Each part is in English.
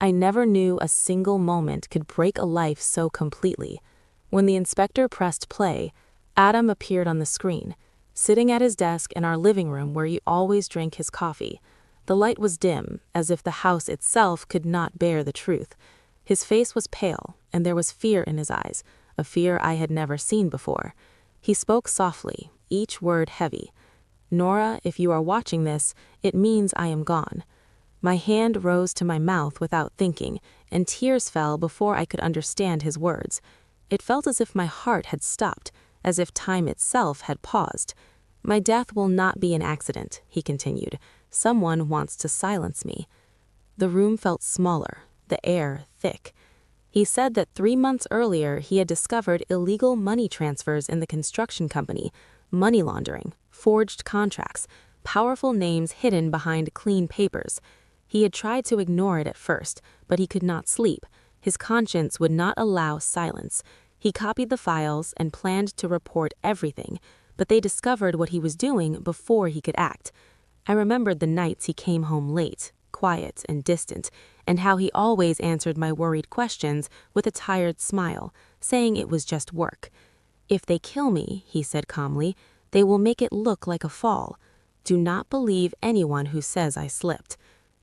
I never knew a single moment could break a life so completely. When the inspector pressed play, Adam appeared on the screen, sitting at his desk in our living room where he always drank his coffee. The light was dim, as if the house itself could not bear the truth. His face was pale, and there was fear in his eyes, a fear I had never seen before. He spoke softly, each word heavy. "Nora, if you are watching this, it means I am gone." My hand rose to my mouth without thinking, and tears fell before I could understand his words. It felt as if my heart had stopped, as if time itself had paused. "My death will not be an accident," he continued. "Someone wants to silence me." The room felt smaller, the air thick. He said that 3 months earlier he had discovered illegal money transfers in the construction company, money laundering, forged contracts, powerful names hidden behind clean papers. He had tried to ignore it at first, but he could not sleep. His conscience would not allow silence. He copied the files and planned to report everything, but they discovered what he was doing before he could act. I remembered the nights he came home late, quiet and distant, and how he always answered my worried questions with a tired smile, saying it was just work. "If they kill me," he said calmly, "they will make it look like a fall. Do not believe anyone who says I slipped."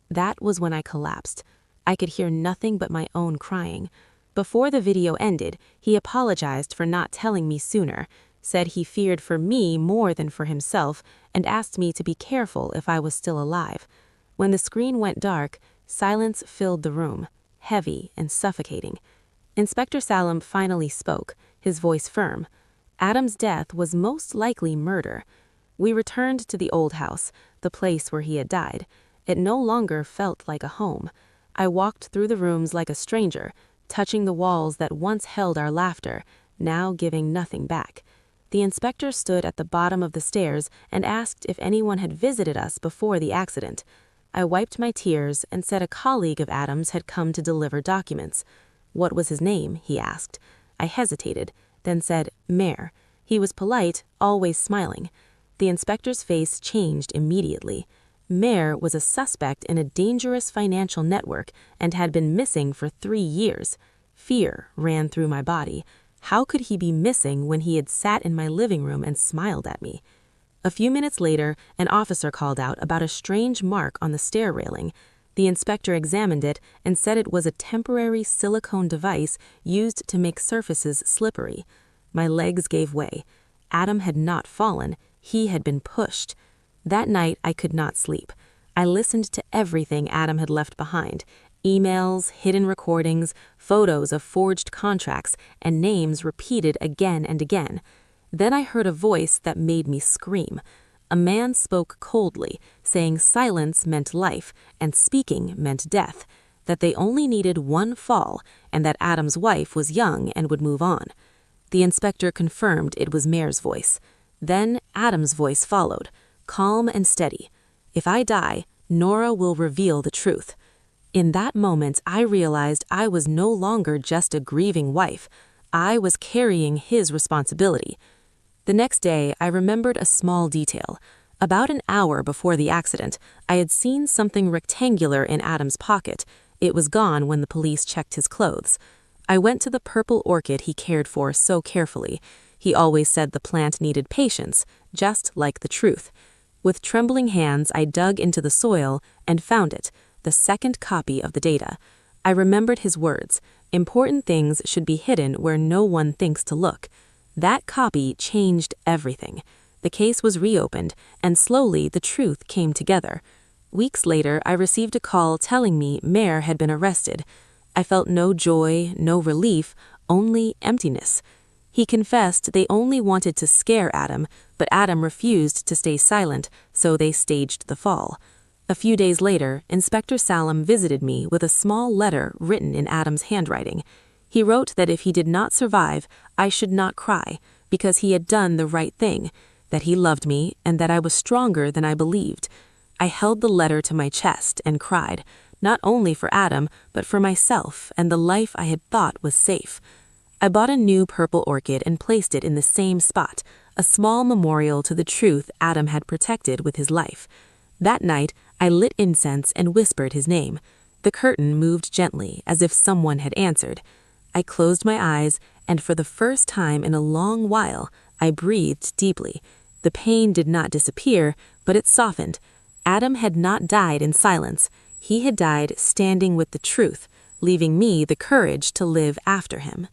That was when I collapsed. I could hear nothing but my own crying. Before the video ended, he apologized for not telling me sooner, said he feared for me more than for himself, and asked me to be careful if I was still alive. When the screen went dark, silence filled the room, heavy and suffocating. Inspector Salem finally spoke, his voice firm. Adam's death was most likely murder. We returned to the old house, the place where he had died. It no longer felt like a home. I walked through the rooms like a stranger, touching the walls that once held our laughter, now giving nothing back. The inspector stood at the bottom of the stairs and asked if anyone had visited us before the accident. I wiped my tears and said a colleague of Adam's had come to deliver documents. "What was his name?" he asked. I hesitated, then said, "Mayor." He was polite, always smiling. The inspector's face changed immediately. Mayor was a suspect in a dangerous financial network and had been missing for 3 years. Fear ran through my body. How could he be missing when he had sat in my living room and smiled at me? A few minutes later, an officer called out about a strange mark on the stair railing. The inspector examined it and said it was a temporary silicone device used to make surfaces slippery. My legs gave way. Adam had not fallen. He had been pushed. That night, I could not sleep. I listened to everything Adam had left behind: emails, hidden recordings, photos of forged contracts, and names repeated again and again. Then I heard a voice that made me scream. A man spoke coldly, saying silence meant life and speaking meant death, that they only needed one fall, and that Adam's wife was young and would move on. The inspector confirmed it was Mayor's voice. Then Adam's voice followed, calm and steady. "If I die, Nora will reveal the truth." In that moment, I realized I was no longer just a grieving wife. I was carrying his responsibility. The next day, I remembered a small detail. About an hour before the accident, I had seen something rectangular in Adam's pocket. It was gone when the police checked his clothes. I went to the purple orchid he cared for so carefully. He always said the plant needed patience, just like the truth. With trembling hands, I dug into the soil and found it, the second copy of the data. I remembered his words: "Important things should be hidden where no one thinks to look." That copy changed everything. The case was reopened, and slowly the truth came together. Weeks later, I received a call telling me Mayor had been arrested. I felt no joy, no relief, only emptiness. He confessed they only wanted to scare Adam, but Adam refused to stay silent, so they staged the fall. A few days later, Inspector Salem visited me with a small letter written in Adam's handwriting. He wrote that if he did not survive, I should not cry, because he had done the right thing, that he loved me, and that I was stronger than I believed. I held the letter to my chest and cried, not only for Adam, but for myself and the life I had thought was safe. I bought a new purple orchid and placed it in the same spot, a small memorial to the truth Adam had protected with his life. That night, I lit incense and whispered his name. The curtain moved gently, as if someone had answered. I closed my eyes, and for the first time in a long while, I breathed deeply. The pain did not disappear, but it softened. Adam had not died in silence. He had died standing with the truth, leaving me the courage to live after him.